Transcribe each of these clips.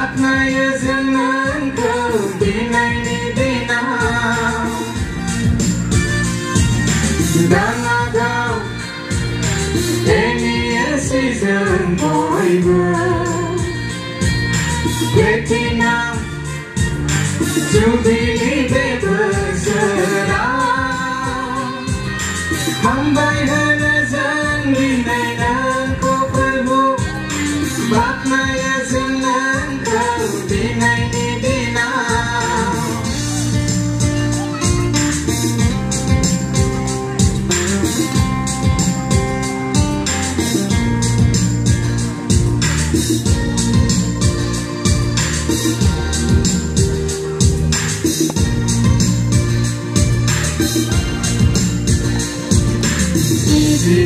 bác này riêng nên cơ đi này đi nào đang agao ini season boy getting now to believe हम बहन जंगी नैन को प्रभु बात नया सुनन कर दिनाई दिना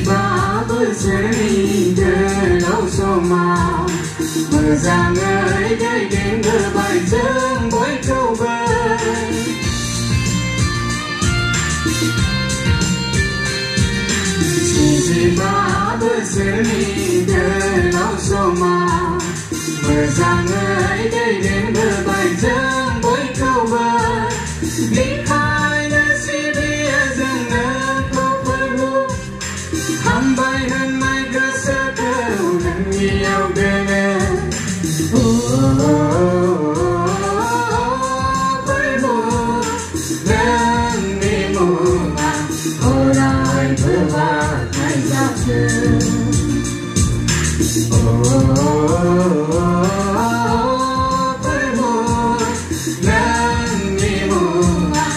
Ba berseri gelau soma Merzangai gai đến gờ bài dương bối câu bơi Ba berseri gelau soma Merzangai gai đến gờ bài dương bối câu bơi Đi khai nơi si bia dương nơi हम बहन मैं गसकूं नंगियों गने प्रभु नंगी मुआ ओराय भवान मैं जाते प्रभु नंगी मुआ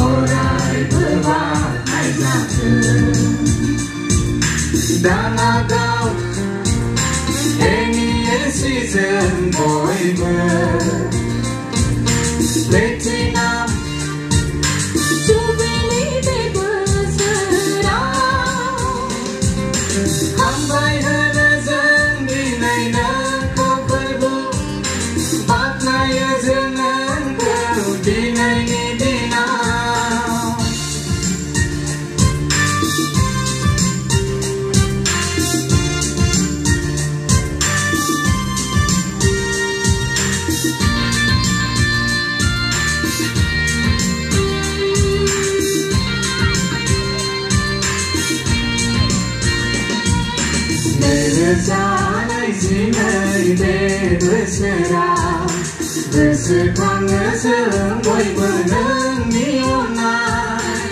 ओराय भवान मैं जाते đang agao any season boy letting up to believe it was around हम बहन जंगी नैन को प्रभु बात नया जनन करो दिनाई दिना Janai sinai de besera besekang serang boy benang nionai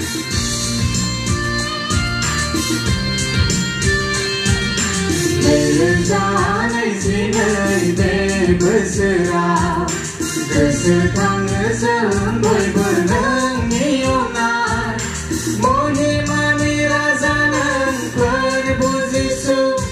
Janai sinai de besera besekang serang boy benang nionai Moni mani razanan prabu Yesu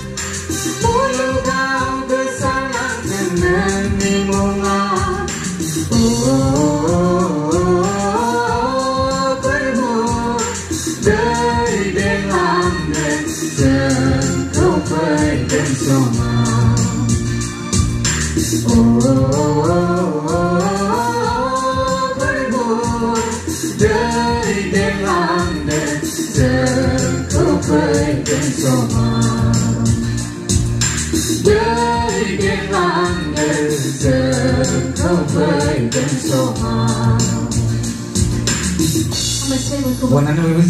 Bukan anda memang